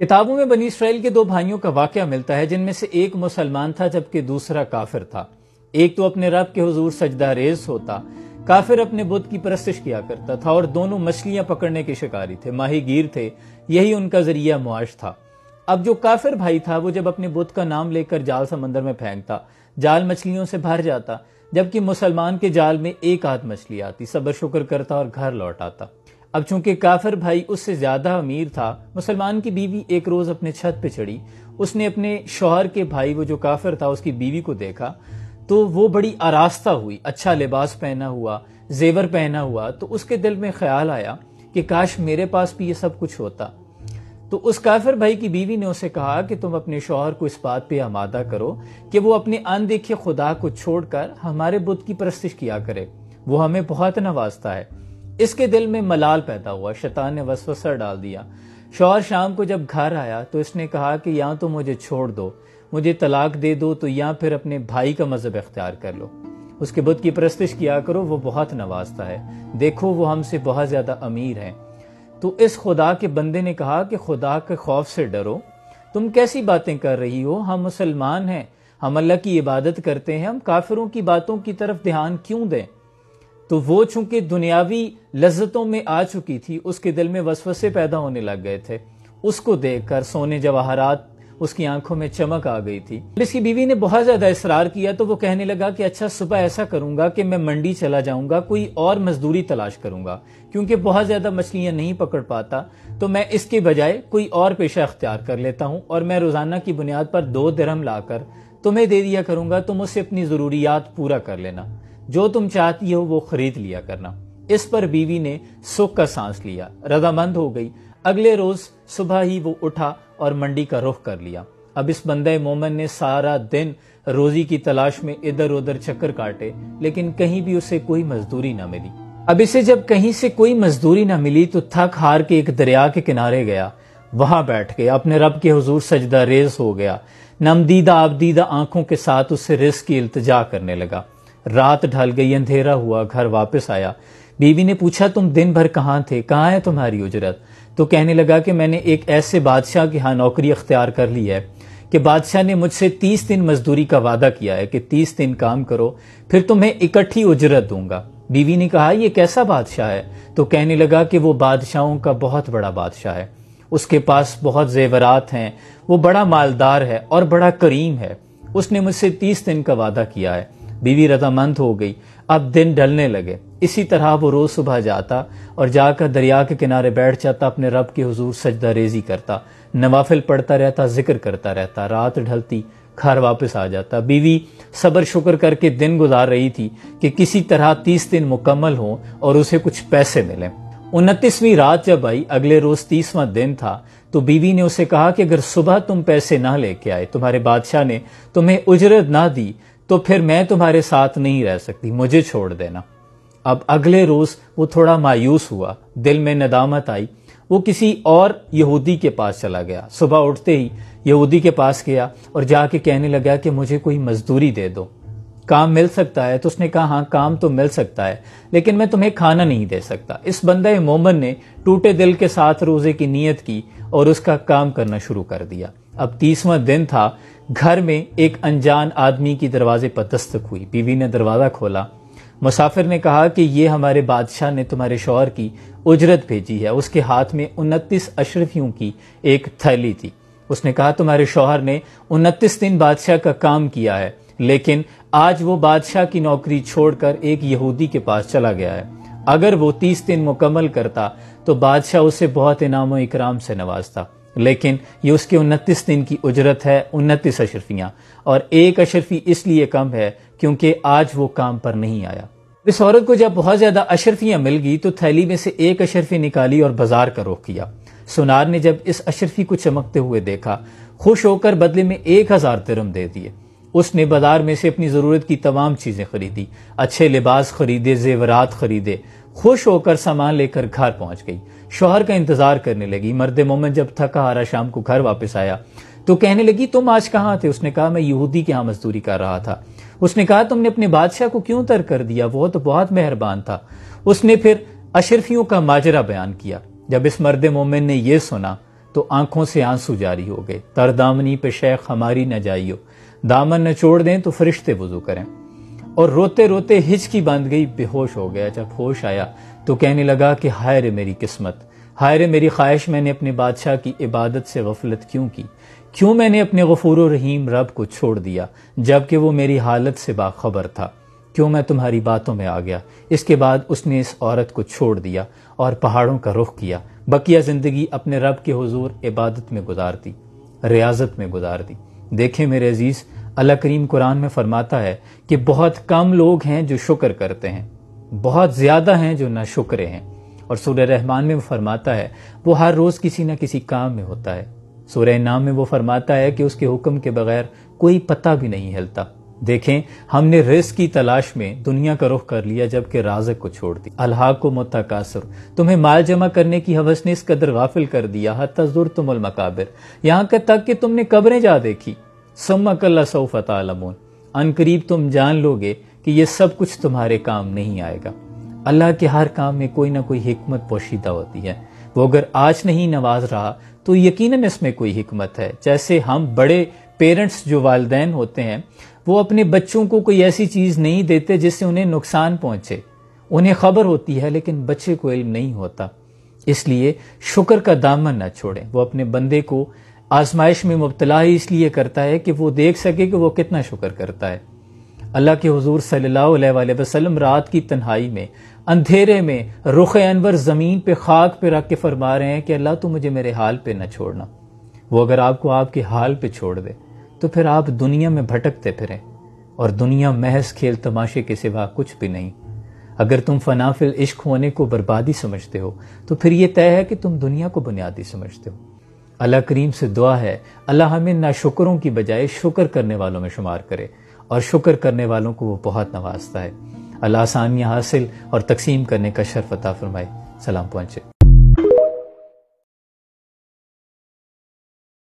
کتابوں میں بنی اسرائیل کے دو بھائیوں کا واقعہ ملتا ہے جن میں سے ایک مسلمان تھا جبکہ دوسرا کافر تھا۔ ایک تو اپنے رب کے حضور سجدہ ریز ہوتا، کافر اپنے بت کی پرستش کیا کرتا تھا، اور دونوں مچھلیاں پکڑنے کے شکاری تھے، ماہی گیر تھے، یہی ان کا ذریعہ معاش تھا۔ اب جو کافر بھائی تھا وہ جب اپنے بت کا نام لے کر جال سمندر میں پھینکتا، جال مچھلیوں سے بھر جاتا، جبکہ مسلمان کے جال میں ایک آدھ مچھلی آتی، صبر شکر کرتا اور گھر لوٹ آتا۔ اب چونکہ کافر بھائی اس سے زیادہ امیر تھا، مسلمان کی بیوی ایک روز اپنے چھت پہ چڑھی، اس نے اپنے شوہر کے بھائی وہ جو کافر تھا اس کی بیوی کو دیکھا تو وہ بڑی آراستہ ہوئی، اچھا لباس پہنا ہوا، زیور پہنا ہوا، تو اس کے دل میں خیال آیا کہ کاش میرے پاس بھی یہ سب کچھ ہوتا۔ تو اس کافر بھائی کی بیوی نے اسے کہا کہ تم اپنے شوہر کو اس بات پہ آمادہ کرو کہ وہ اپنے اندیکھے خدا کو چھوڑ کر ہمارے بت کی پرستش کیا کرے، وہ ہمیں بہت نوازتا ہے۔ اس کے دل میں ملال پیدا ہوا، شیطان نے وسوسہ ڈال دیا۔ شوہر شام کو جب گھر آیا تو اس نے کہا کہ یا تو مجھے چھوڑ دو، مجھے طلاق دے دو، تو یا پھر اپنے بھائی کا مذہب اختیار کر لو، اس کے بت کی پرستش کیا کرو، وہ بہت نوازتا ہے، دیکھو وہ ہم سے بہت زیادہ امیر ہیں۔ تو اس خدا کے بندے نے کہا کہ خدا کے خوف سے ڈرو، تم کیسی باتیں کر رہی ہو، ہم مسلمان ہیں، ہم اللہ کی عبادت کرتے ہیں، ہم کافروں کی باتوں کی طرف دھیان کیوں دیں؟ تو وہ چونکہ دنیاوی لذتوں میں آ چکی تھی، اس کے دل میں وسوسے پیدا ہونے لگ گئے تھے، اس کو دیکھ کر سونے جواہرات اس کی آنکھوں میں چمک آ گئی تھی۔ اس کی بیوی نے بہت زیادہ اصرار کیا تو وہ کہنے لگا کہ اچھا صبح ایسا کروں گا کہ میں منڈی چلا جاؤں گا، کوئی اور مزدوری تلاش کروں گا، کیونکہ بہت زیادہ مچھلیاں نہیں پکڑ پاتا، تو میں اس کے بجائے کوئی اور پیشہ اختیار کر لیتا ہوں، اور میں روزانہ کی بنیاد پر 2 درہم لا کر تمہیں دے دیا کروں گا، تم اس سے اپنی ضروریات پورا کر لینا، جو تم چاہتی ہو وہ خرید لیا کرنا۔ اس پر بیوی نے سکھ کا سانس لیا، رضامند ہو گئی۔ اگلے روز صبح ہی وہ اٹھا اور منڈی کا رخ کر لیا۔ اب اس بندہ مومن نے سارا دن روزی کی تلاش میں ادھر ادھر چکر کاٹے، لیکن کہیں بھی اسے کوئی مزدوری نہ ملی۔ اب اسے جب کہیں سے کوئی مزدوری نہ ملی تو تھک ہار کے ایک دریا کے کنارے گیا، وہاں بیٹھ گیا، اپنے رب کے حضور سجدہ ریز ہو گیا، نمدیدہ آبدیدہ آنکھوں کے ساتھ اس سے رزق کی التجا کرنے لگا۔ رات ڈھل گئی، اندھیرا ہوا، گھر واپس آیا۔ بیوی نے پوچھا تم دن بھر کہاں تھے، کہاں ہے تمہاری اجرت؟ تو کہنے لگا کہ میں نے ایک ایسے بادشاہ کے ہاں نوکری اختیار کر لی ہے کہ بادشاہ نے مجھ سے 30 دن مزدوری کا وعدہ کیا ہے کہ 30 دن کام کرو پھر تمہیں اکٹھی اجرت دوں گا۔ بیوی نے کہا یہ کیسا بادشاہ ہے؟ تو کہنے لگا کہ وہ بادشاہوں کا بہت بڑا بادشاہ ہے، اس کے پاس بہت زیورات ہیں، وہ بڑا مالدار ہے اور بڑا کریم ہے، اس نے مجھ سے 30 دن کا وعدہ کیا ہے۔ بیوی رضامند ہو گئی۔ اب دن ڈھلنے لگے، اسی طرح وہ روز صبح جاتا اور جا کر دریا کے کنارے بیٹھ جاتا، اپنے رب کے حضور سجدہ ریزی کرتا، نوافل پڑھتا رہتا، ذکر کرتا رہتا، رات ڈھلتی، گھر واپس آ جاتا۔ بیوی صبر شکر کر کے دن گزار رہی تھی کہ کسی طرح 30 دن مکمل ہوں اور اسے کچھ پیسے ملیں۔ 29ویں رات جب آئی، اگلے روز 30واں دن تھا، تو بیوی نے اسے کہا کہ اگر صبح تم پیسے نہ لے کے آئے، تمہارے بادشاہ نے تمہیں اجرت نہ دی، تو پھر میں تمہارے ساتھ نہیں رہ سکتی، مجھے چھوڑ دینا۔ اب اگلے روز وہ تھوڑا مایوس ہوا، دل میں ندامت آئی، وہ کسی اور یہودی کے پاس چلا گیا۔ صبح اٹھتے ہی یہودی کے پاس گیا اور جا کے کہنے لگا کہ مجھے کوئی مزدوری دے دو، کام مل سکتا ہے؟ تو اس نے کہا ہاں کام تو مل سکتا ہے، لیکن میں تمہیں کھانا نہیں دے سکتا۔ اس بندہ مومن نے ٹوٹے دل کے ساتھ روزے کی نیت کی اور اس کا کام کرنا شروع کر دیا۔ اب 30واں دن تھا، گھر میں ایک انجان آدمی کی دروازے پر دستک ہوئی۔ بیوی نے دروازہ کھولا، مسافر نے کہا کہ یہ ہمارے بادشاہ نے تمہارے شوہر کی اجرت بھیجی ہے۔ اس کے ہاتھ میں 29 اشرفیوں کی ایک تھیلی تھی۔ اس نے کہا تمہارے شوہر نے 29 دن بادشاہ کا کام کیا ہے، لیکن آج وہ بادشاہ کی نوکری چھوڑ کر ایک یہودی کے پاس چلا گیا ہے۔ اگر وہ 30 دن مکمل کرتا تو بادشاہ اسے بہت انعام و اکرام سے نوازتا، لیکن یہ اس کے 29 دن کی اجرت ہے، 29 اشرفیاں، اور ایک اشرفی اس لیے کم ہے کیونکہ آج وہ کام پر نہیں آیا۔ اس عورت کو جب بہت زیادہ اشرفیاں مل گئی تو تھیلی میں سے ایک اشرفی نکالی اور بازار کا رخ کیا۔ سونار نے جب اس اشرفی کو چمکتے ہوئے دیکھا، خوش ہو کر بدلے میں 1000 درہم دے دیے۔ اس نے بازار میں سے اپنی ضرورت کی تمام چیزیں خریدی، اچھے لباس خریدے، زیورات خریدے، خوش ہو کر سامان لے کر گھر پہنچ گئی۔ شوہر کا انتظار کرنے لگی۔ مرد مومن جب تھکا ہارا شام کو گھر واپس آیا تو کہنے لگی تم آج کہاں تھے؟ اس نے کہا میں یہودی کے ہاں مزدوری کر رہا تھا۔ اس نے کہا تم نے اپنے بادشاہ کو کیوں ترک کر دیا؟ وہ تو بہت مہربان تھا۔ اس نے پھر اشرفیوں کا ماجرا بیان کیا۔ جب اس مرد مومن نے یہ سنا تو آنکھوں سے آنسو جاری ہو گئے۔ تر دامنی پہ شیخ ہماری نہ جائیو، دامن نہ چھوڑ دیں تو فرشتے وضو کریں۔ اور روتے روتے ہچکی باندھ گئی، بے ہوش ہو گیا۔ جب ہوش آیا تو کہنے لگا کہ ہائے رے میری قسمت، ہائے رے میری خواہش، میں نے اپنے بادشاہ کی عبادت سے غفلت کیوں کی؟ کیوں میں نے اپنے غفور و رحیم رب کو چھوڑ دیا جبکہ وہ میری حالت سے باخبر تھا؟ کیوں میں تمہاری باتوں میں آ گیا؟ اس کے بعد اس نے اس عورت کو چھوڑ دیا اور پہاڑوں کا رخ کیا۔ بقیہ زندگی اپنے رب کے حضور عبادت میں گزار دی، ریاضت میں گزار دی۔ دیکھیں میرے عزیز، اللہ کریم قرآن میں فرماتا ہے کہ بہت کم لوگ ہیں جو شکر کرتے ہیں، بہت زیادہ ہیں جو ناشکرے ہیں۔ اور سورہ رحمان میں وہ فرماتا ہے وہ ہر روز کسی نہ کسی کام میں ہوتا ہے۔ سورہ نام میں وہ فرماتا ہے کہ اس کے حکم کے بغیر کوئی پتہ بھی نہیں ہلتا۔ دیکھیں ہم نے رزق کی تلاش میں دنیا کا رخ کر لیا جبکہ رازق کو چھوڑ دی۔ الہاکم التکاثر، تمہیں مال جمع کرنے کی ہوس نے اس قدر غافل کر دیا، حتی زرتم المقابر، یہاں تک کہ تم نے قبریں جا دیکھی۔ ثم کلا سوف تعلمون، ان قریب تم جان لو گے کہ یہ سب کچھ تمہارے کام نہیں آئے گا۔ اللہ کے ہر کام میں کوئی نہ کوئی حکمت پوشیدہ ہوتی ہے۔ وہ اگر آج نہیں نواز رہا تو یقیناً اس میں کوئی حکمت ہے۔ جیسے ہم بڑے پیرنٹس جو والدین ہوتے ہیں وہ اپنے بچوں کو کوئی ایسی چیز نہیں دیتے جس سے انہیں نقصان پہنچے، انہیں خبر ہوتی ہے لیکن بچے کو علم نہیں ہوتا۔ اس لیے شکر کا دامن نہ چھوڑیں۔ وہ اپنے بندے کو آزمائش میں مبتلا ہی اس لیے کرتا ہے کہ وہ دیکھ سکے کہ وہ کتنا شکر کرتا ہے۔ اللہ کے حضور صلی اللہ علیہ وآلہ وسلم رات کی تنہائی میں، اندھیرے میں، رخ انور زمین پہ خاک پہ رکھ کے فرما رہے ہیں کہ اللہ تو مجھے میرے حال پہ نہ چھوڑنا۔ وہ اگر آپ کو آپ کے حال پہ چھوڑ دے تو پھر آپ دنیا میں بھٹکتے پھریں، اور دنیا محض کھیل تماشے کے سوا کچھ بھی نہیں۔ اگر تم فنا فی العشق ہونے کو بربادی سمجھتے ہو تو پھر یہ طے ہے کہ تم دنیا کو بنیادی سمجھتے ہو۔ اللہ کریم سے دعا ہے اللہ ہمیں ناشکروں کی بجائے شکر کرنے والوں میں شمار کرے، اور شکر کرنے والوں کو وہ بہت نوازتا ہے۔ اللہ آسانیاں حاصل اور تقسیم کرنے کا شرف عطا فرمائے۔ سلام پہنچے۔